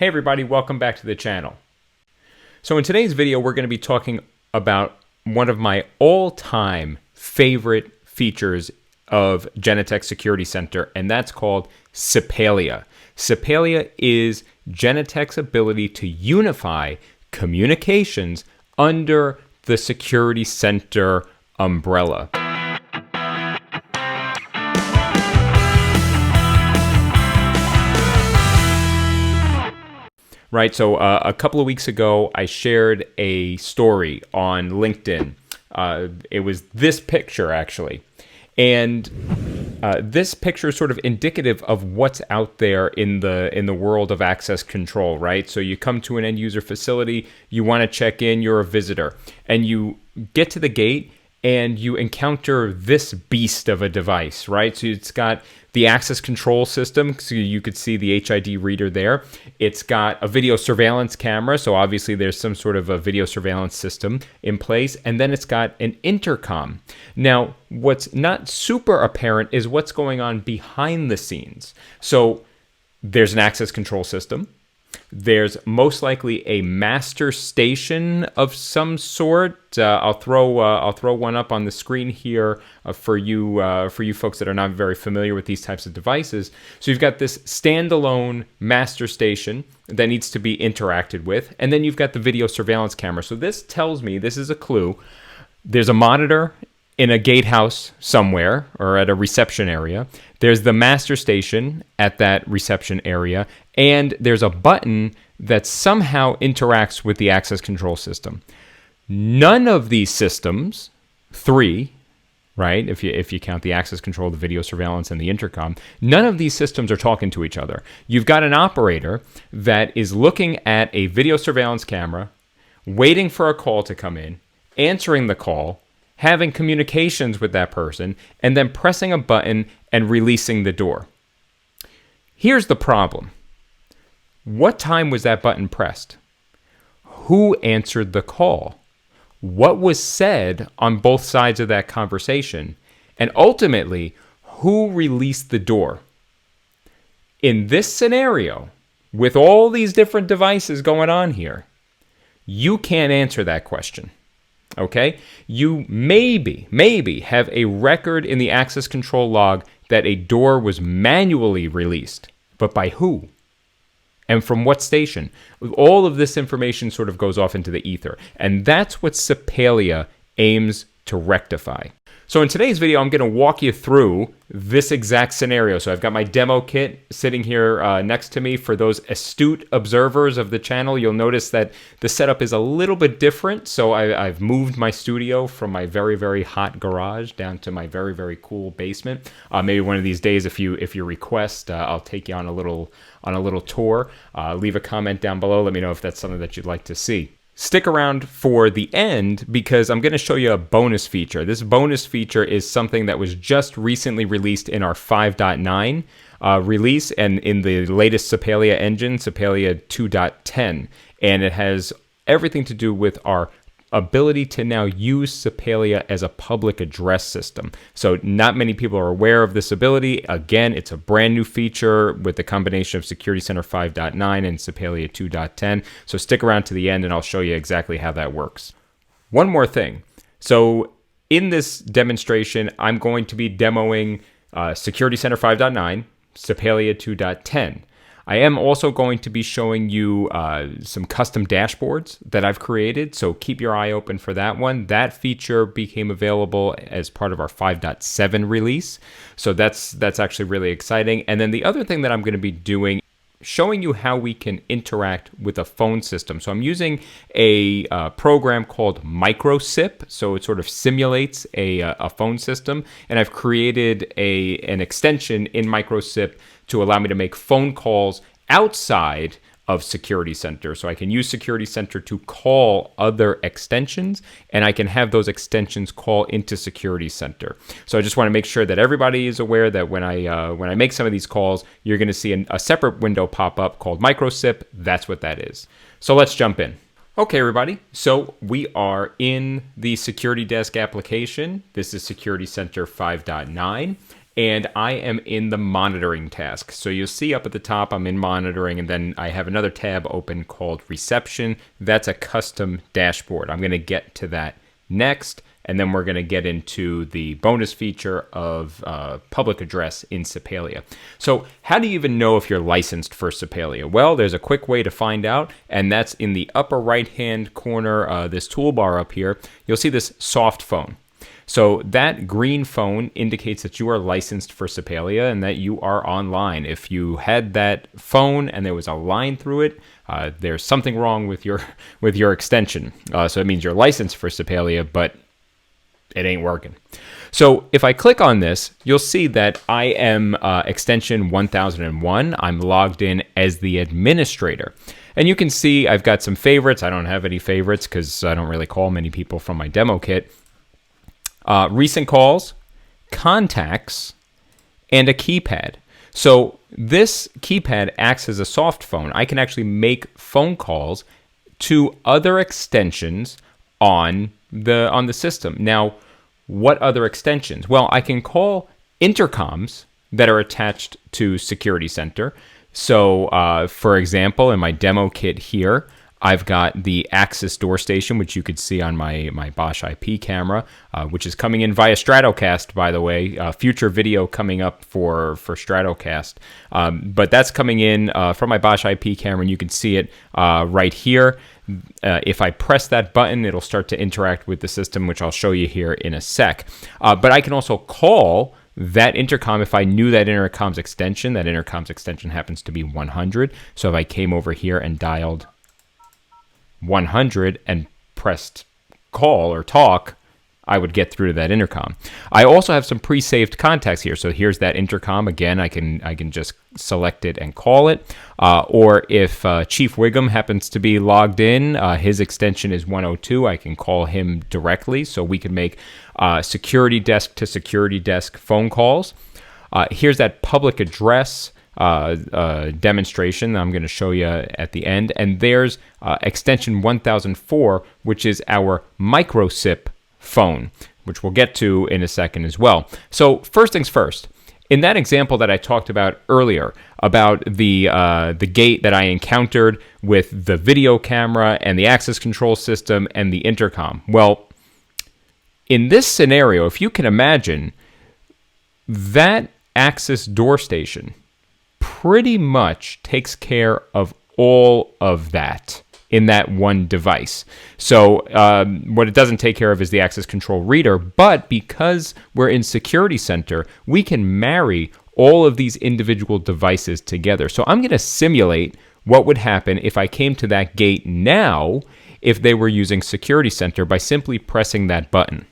Hey everybody, welcome back to the channel. So in today's video, we're going to be talking about one of my all-time favorite features of Genetec Security Center, and that's called Sipelia. Sipelia is Genetec's ability to unify communications under the Security Center umbrella. Right, so a couple of weeks ago, I shared a story on LinkedIn. It was this picture, actually. And this picture is sort of indicative of what's out there in the world of access control, right? So you come to an end user facility, you want to check in, you're a visitor, and you get to the gate and you encounter this beast of a device, right? So it's got the access control system, so you could see the HID reader there. It's got a video surveillance camera, so obviously there's some sort of a video surveillance system in place, and then it's got an intercom. Now, what's not super apparent is what's going on behind the scenes. So there's an access control system. There's most likely a master station of some sort. I'll throw one up on the screen here for you folks that are not very familiar with these types of devices. So you've got this standalone master station that needs to be interacted with, and then you've got the video surveillance camera. So this tells me, this is a clue, there's a monitor in a gatehouse somewhere or at a reception area. There's the master station at that reception area, and there's a button that somehow interacts with the access control system. None of these systems, three, right, if you count the access control, the video surveillance, and the intercom, none of these systems are talking to each other. You've got an operator that is looking at a video surveillance camera, waiting for a call to come in, answering the call, having communications with that person, and then pressing a button and releasing the door. Here's the problem. What time was that button pressed? Who answered the call? What was said on both sides of that conversation? And ultimately, who released the door? In this scenario, with all these different devices going on here, you can't answer that question. Okay, you maybe have a record in the access control log that a door was manually released, but by who? And from what station? All of this information sort of goes off into the ether, and that's what Sipelia aims to rectify. So in today's video, I'm going to walk you through this exact scenario. So I've got my demo kit sitting here next to me. For those astute observers of the channel, you'll notice that the setup is a little bit different. So I've moved my studio from my very, very hot garage down to my very, very cool basement. Maybe one of these days, if you request, I'll take you on a little tour. Leave a comment down below. Let me know if that's something that you'd like to see. Stick around for the end because I'm going to show you a bonus feature. This bonus feature is something that was just recently released in our 5.9 release and in the latest Sipelia engine, Sipelia 2.10. And it has everything to do with our ability to now use Sipelia as a public address system. So not many people are aware of this ability. Again, it's a brand new feature with the combination of Security Center 5.9 and Sipelia 2.10. So stick around to the end and I'll show you exactly how that works. One more thing. So in this demonstration, I'm going to be demoing Security Center 5.9, Sipelia 2.10. I am also going to be showing you some custom dashboards that I've created, so keep your eye open for that one. That feature became available as part of our 5.7 release, so that's actually really exciting. And then the other thing that I'm going to be doing, showing you how we can interact with a phone system. So I'm using a program called MicroSip, so it sort of simulates a phone system, and I've created an extension in MicroSip to allow me to make phone calls outside of Security Center. So I can use Security Center to call other extensions, and I can have those extensions call into Security Center. So I just want to make sure that everybody is aware that when I make some of these calls, you're going to see a separate window pop up called MicroSip. That's what that is. So let's jump in. Okay, everybody, so we are in the Security Desk application. This is Security Center 5.9, and I am in the monitoring task. So you'll see up at the top, I'm in monitoring, and then I have another tab open called reception. That's a custom dashboard. I'm going to get to that next, and then we're going to get into the bonus feature of public address in Sipelia. So how do you even know if you're licensed for Sipelia? Well, there's a quick way to find out, and that's in the upper right-hand corner, this toolbar up here. You'll see this soft phone. So that green phone indicates that you are licensed for Sipelia and that you are online. If you had that phone and there was a line through it, there's something wrong with your extension. So it means you're licensed for Sipelia, but it ain't working. So if I click on this, you'll see that I am extension 1001. I'm logged in as the administrator. And you can see I've got some favorites. I don't have any favorites because I don't really call many people from my demo kit. Recent calls, contacts, and a keypad. So this keypad acts as a soft phone. I can actually make phone calls to other extensions on the system. Now, what other extensions? Well, I can call intercoms that are attached to Security Center. So, for example, in my demo kit here, I've got the Axis door station, which you could see on my Bosch IP camera, which is coming in via Stratocast, by the way. Future video coming up for Stratocast. But that's coming in from my Bosch IP camera, and you can see it right here. If I press that button, it'll start to interact with the system, which I'll show you here in a sec. But I can also call that intercom if I knew that intercom's extension. That intercom's extension happens to be 100. So if I came over here and dialed 100 and pressed call or talk, I would get through to that intercom. I also have some pre-saved contacts here. So here's that intercom. Again, I can just select it and call it. Or if Chief Wiggum happens to be logged in, his extension is 102. I can call him directly. So we can make security desk to security desk phone calls. Here's that public address demonstration that I'm going to show you at the end. And there's extension 1004, which is our micro-SIP phone, which we'll get to in a second as well. So first things first, in that example that I talked about earlier, about the gate that I encountered with the video camera and the access control system and the intercom. Well, in this scenario, if you can imagine, that access door station pretty much takes care of all of that in that one device. So what it doesn't take care of is the access control reader, but because we're in Security Center, we can marry all of these individual devices together. So I'm going to simulate what would happen if I came to that gate now if they were using Security Center by simply pressing that button.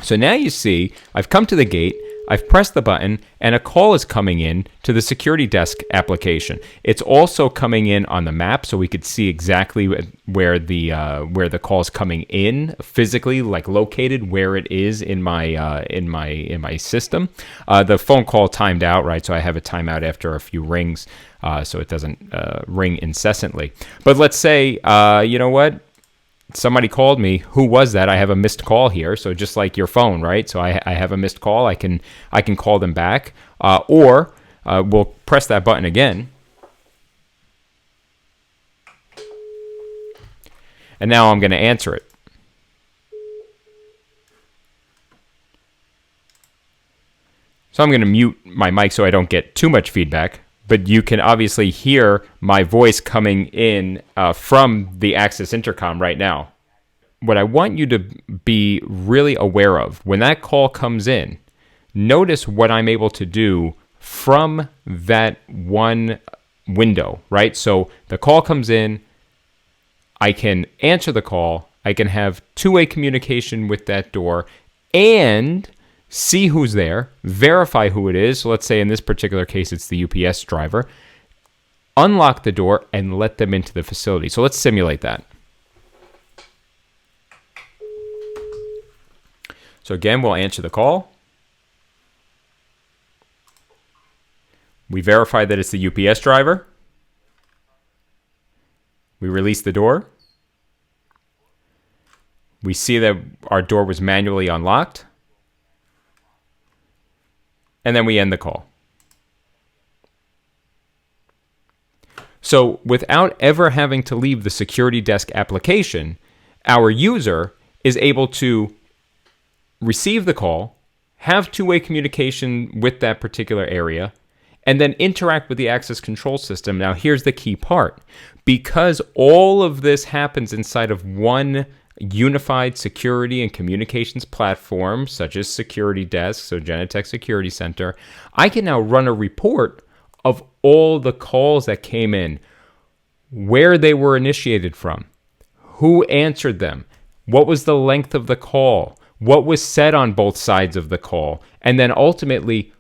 So now you see I've come to the gate, I've pressed the button, and a call is coming in to the security desk application. It's also coming in on the map, so we could see exactly where the call is coming in physically, like located where it is in my system. The phone call timed out, right? So I have a timeout after a few rings, so it doesn't ring incessantly. But let's say, you know what? Somebody called me. Who was that? I have a missed call here. So just like your phone, right? So I have a missed call. I can call them back, or we'll press that button again, and now I'm going to answer it. So I'm going to mute my mic so I don't get too much feedback. But you can obviously hear my voice coming in from the Axis intercom right now. What I want you to be really aware of, when that call comes in, notice what I'm able to do from that one window, right? So the call comes in, I can answer the call, I can have two-way communication with that door, and see who's there, verify who it is. So let's say in this particular case, it's the UPS driver. Unlock the door and let them into the facility. So let's simulate that. So again, we'll answer the call. We verify that it's the UPS driver. We release the door. We see that our door was manually unlocked. And then we end the call. So without ever having to leave the security desk application, our user is able to receive the call, have two-way communication with that particular area, and then interact with the access control system. Now, here's the key part. Because all of this happens inside of one unified security and communications platform, such as Security Desk, so Genetec Security Center, I can now run a report of all the calls that came in, where they were initiated from, who answered them, what was the length of the call, what was said on both sides of the call, and then ultimately,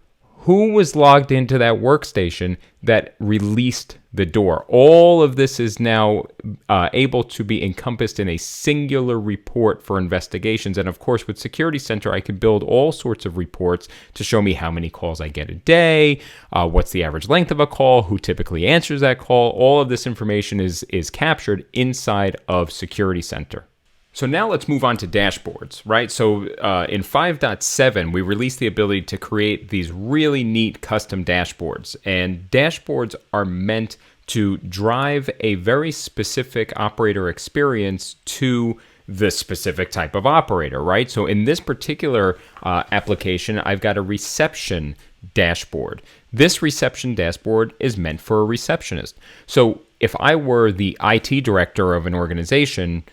who was logged into that workstation that released the door. All of this is now able to be encompassed in a singular report for investigations. And of course, with Security Center, I can build all sorts of reports to show me how many calls I get a day, what's the average length of a call, who typically answers that call. All of this information is captured inside of Security Center. So now let's move on to dashboards, right? So in 5.7, we released the ability to create these really neat custom dashboards. And dashboards are meant to drive a very specific operator experience to the specific type of operator, right? So in this particular application, I've got a reception dashboard. This reception dashboard is meant for a receptionist. So if I were the IT director of an organization,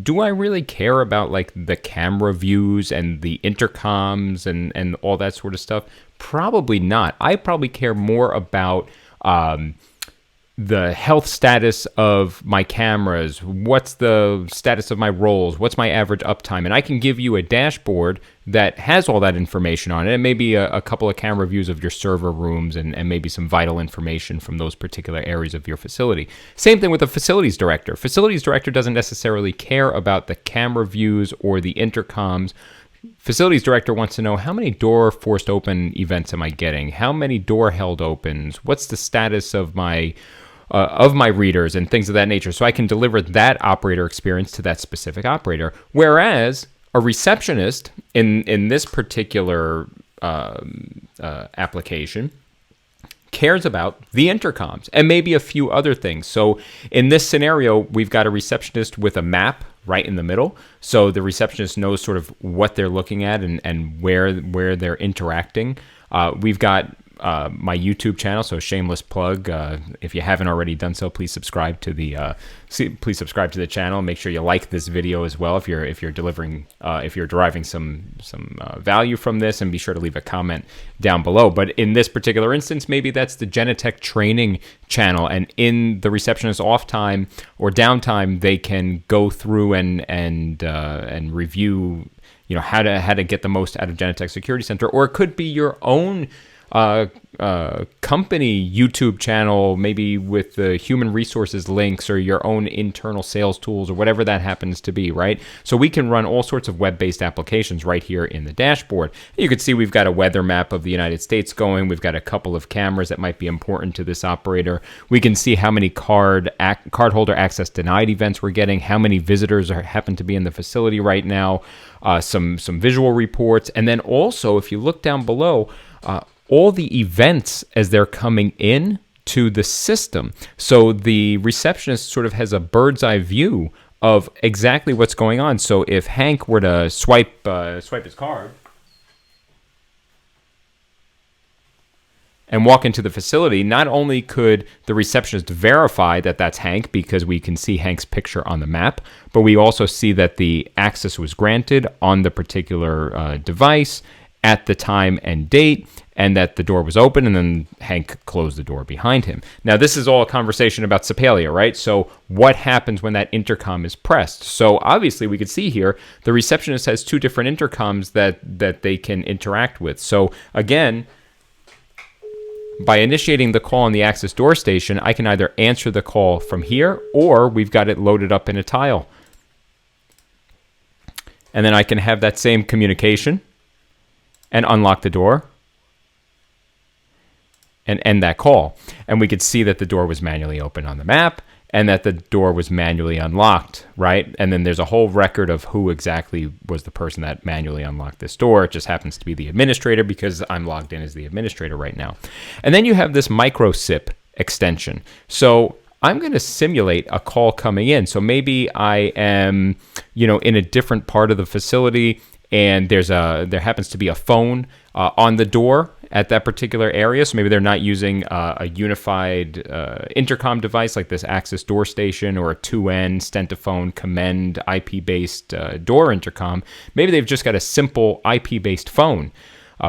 do I really care about like the camera views and the intercoms and all that sort of stuff? Probably not. I probably care more about the health status of my cameras. What's the status of my rolls? What's my average uptime? And I can give you a dashboard that has all that information on it, and maybe a couple of camera views of your server rooms and maybe some vital information from those particular areas of your facility. Same thing with the facilities director. Facilities director doesn't necessarily care about the camera views or the intercoms. Facilities director wants to know, how many door forced open events am I getting? How many door held opens? What's the status of my readers and things of that nature? So I can deliver that operator experience to that specific operator. Whereas a receptionist in this particular application cares about the intercoms and maybe a few other things. So in this scenario, we've got a receptionist with a map right in the middle. So the receptionist knows sort of what they're looking at and where they're interacting. We've got my YouTube channel, so shameless plug. If you haven't already done so, please subscribe to the channel. Make sure you like this video as well if you're deriving some value from this, and be sure to leave a comment down below. But in this particular instance, maybe that's the Genetec training channel, and in the receptionist off time or downtime, they can go through and review, how to get the most out of Genetec Security Center. Or it could be your own company YouTube channel, maybe with the human resources links or your own internal sales tools or whatever that happens to be, right? So we can run all sorts of web-based applications right here in the dashboard. You can see we've got a weather map of the United States going. We've got a couple of cameras that might be important to this operator. We can see how many cardholder access denied events we're getting, how many visitors happen to be in the facility right now, some visual reports, and then also, if you look down below, all the events as they're coming in to the system. So the receptionist sort of has a bird's eye view of exactly what's going on. So if Hank were to swipe his card and walk into the facility, not only could the receptionist verify that that's Hank, because we can see Hank's picture on the map, but we also see that the access was granted on the particular device at the time and date, and that the door was open, and then Hank closed the door behind him. Now, this is all a conversation about Sipelia, right? So what happens when that intercom is pressed? So obviously, we could see here, the receptionist has two different intercoms that they can interact with. So again, by initiating the call on the access door station, I can either answer the call from here, or we've got it loaded up in a tile. And then I can have that same communication and unlock the door and end that call. And we could see that the door was manually open on the map, and that the door was manually unlocked, right? And then there's a whole record of who exactly was the person that manually unlocked this door. It just happens to be the administrator because I'm logged in as the administrator right now. And then you have this microsip extension. So I'm going to simulate a call coming in. So maybe I am, in a different part of the facility, and there happens to be a phone on the door at that particular area. So maybe they're not using a unified intercom device like this Access Door Station or a 2N Stentaphone Commend IP-based door intercom. Maybe they've just got a simple IP-based phone.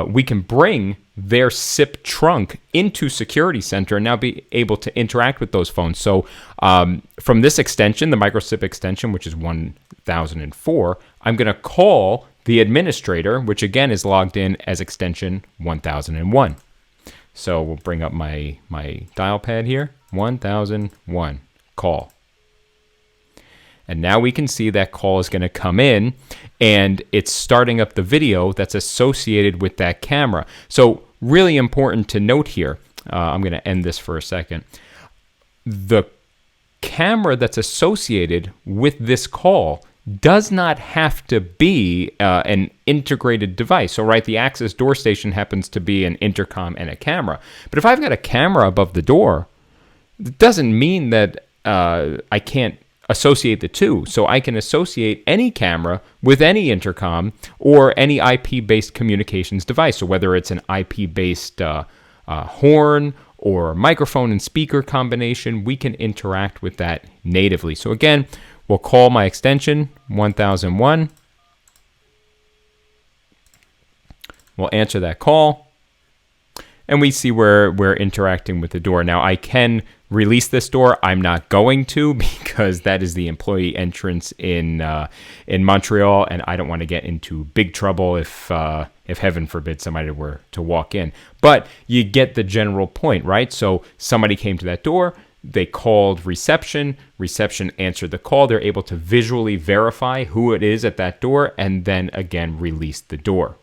We can bring their SIP trunk into Security Center and now be able to interact with those phones. So from this extension, the microsip extension, which is 1004, I'm going to call the administrator, which again is logged in as extension 1001. So we'll bring up my dial pad here, 1001, call. And now we can see that call is going to come in, and it's starting up the video that's associated with that camera. So really important to note here, I'm going to end this for a second. The camera that's associated with this call does not have to be an integrated device. So, right, the Access Door Station happens to be an intercom and a camera. But if I've got a camera above the door, it doesn't mean that I can't associate the two. So I can associate any camera with any intercom or any IP-based communications device. So whether it's an IP-based horn or microphone and speaker combination, we can interact with that natively. So again, we'll call my extension 1001. We'll answer that call, and we see where we're interacting with the door. Now, I can release this door. I'm not going to, because that is the employee entrance in Montreal, and I don't want to get into big trouble if heaven forbid somebody were to walk in. But you get the general point, right? So somebody came to that door. They called reception. Reception answered the call. They're able to visually verify who it is at that door, and then again release the door.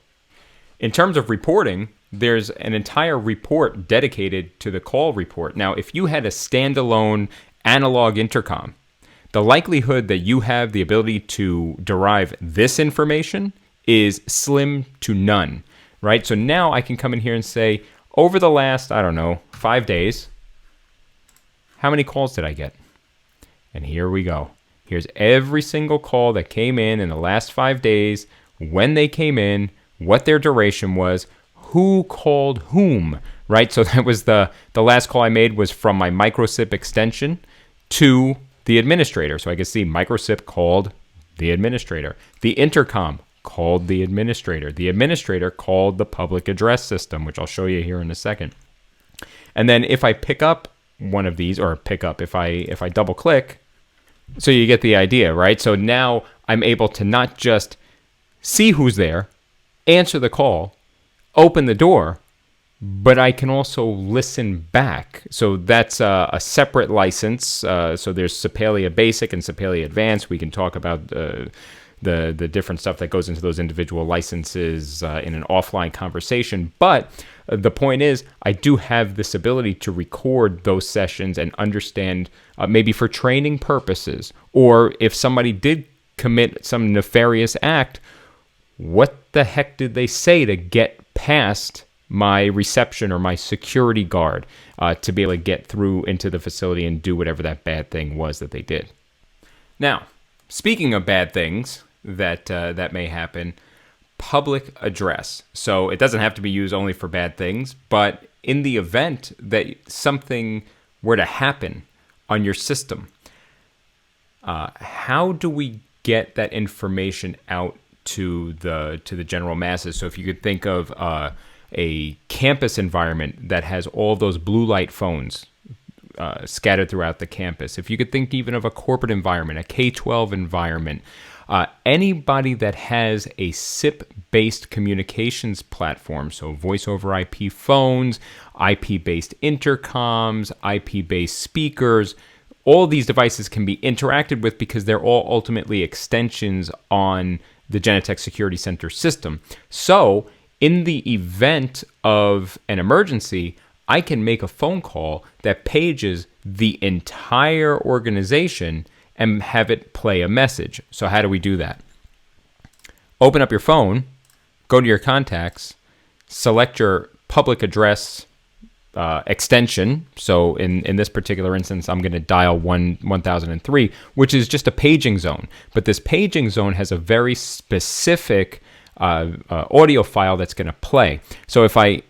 In terms of reporting, there's an entire report dedicated to the call report. Now, if you had a standalone analog intercom, the likelihood that you have the ability to derive this information is slim to none, right? So now I can come in here and say, over the last, 5 days, how many calls did I get? And here we go. Here's every single call that came in the last 5 days, when they came in, what their duration was, who called whom, right? So that was the last call I made was from my microsip extension to the administrator. So I can see microsip called the administrator. The intercom called the administrator. The administrator called the public address system, which I'll show you here in a second. And then if I pick up one of these, or if I double click, so you get the idea, right? So now I'm able to not just see who's there, answer the call, open the door, but I can also listen back. So that's a separate license. So there's Sipelia Basic and Sipelia Advanced. We can talk about the different stuff that goes into those individual licenses in an offline conversation. But the point is, I do have this ability to record those sessions and understand, maybe for training purposes, or if somebody did commit some nefarious act, what the heck did they say to get past my reception or my security guard to be able to get through into the facility and do whatever that bad thing was that they did. Now, speaking of bad things that may happen, public address. So it doesn't have to be used only for bad things, but in the event that something were to happen on your system, how do we get that information out to the general masses? So if you could think of a campus environment that has all those blue light phones scattered throughout the campus, if you could think even of a corporate environment, a K-12 environment, anybody that has a SIP-based communications platform, so voice over IP phones, IP-based intercoms, IP-based speakers, all these devices can be interacted with because they're all ultimately extensions on the Genetec Security Center system. So in the event of an emergency, I can make a phone call that pages the entire organization and have it play a message. So how do we do that? Open up your phone, go to your contacts, select your public address extension. So in this particular instance, I'm going to dial 1003, which is just a paging zone. But this paging zone has a very specific audio file that's going to play. So if I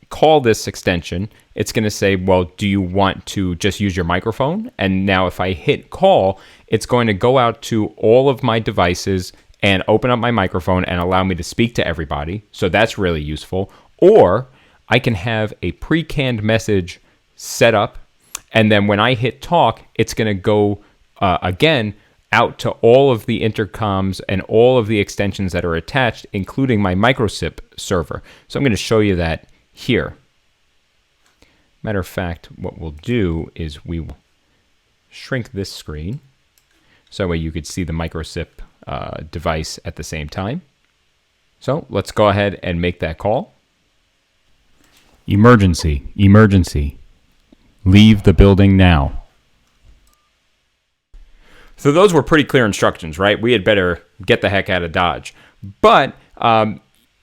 call this extension, it's going to say, well, do you want to just use your microphone? And now if I hit call, it's going to go out to all of my devices and open up my microphone and allow me to speak to everybody. So that's really useful. Or I can have a pre-canned message set up, and then when I hit talk, it's going to go again out to all of the intercoms and all of the extensions that are attached, including my microsip server. So I'm going to show you that here. Matter of fact, what we'll do is we will shrink this screen so that way you could see the microsip device at the same time. So let's go ahead and make that call. Emergency, emergency. Leave the building now. So those were pretty clear instructions, right? We had better get the heck out of Dodge. But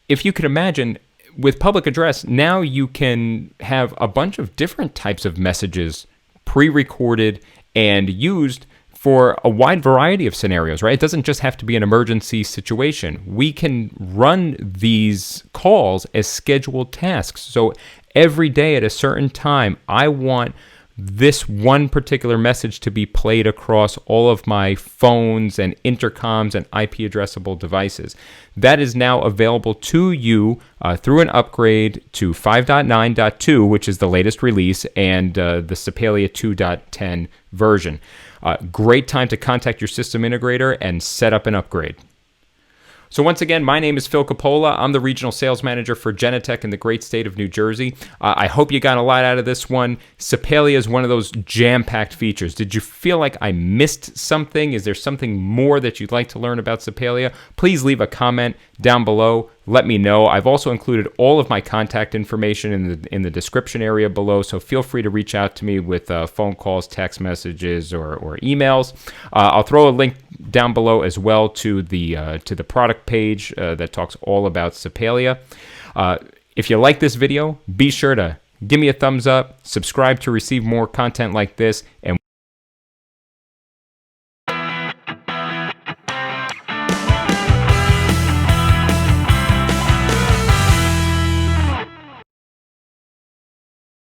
if you could imagine, with public address, now you can have a bunch of different types of messages pre-recorded and used for a wide variety of scenarios, right? It doesn't just have to be an emergency situation. We can run these calls as scheduled tasks. So every day at a certain time, I want this one particular message to be played across all of my phones and intercoms and IP addressable devices. That is now available to you through an upgrade to 5.9.2, which is the latest release, and the Sipelia 2.10 version. Great time to contact your system integrator and set up an upgrade. So once again, my name is Phil Coppola. I'm the Regional Sales Manager for Genetec in the great state of New Jersey. I hope you got a lot out of this one. Sipelia is one of those jam-packed features. Did you feel like I missed something? Is there something more that you'd like to learn about Sipelia? Please leave a comment down below. Let me know. I've also included all of my contact information in the description area below, so feel free to reach out to me with phone calls, text messages, or emails. I'll throw a link down below as well to the product page that talks all about Sipelia. If you like this video, be sure to give me a thumbs up, subscribe to receive more content like this, and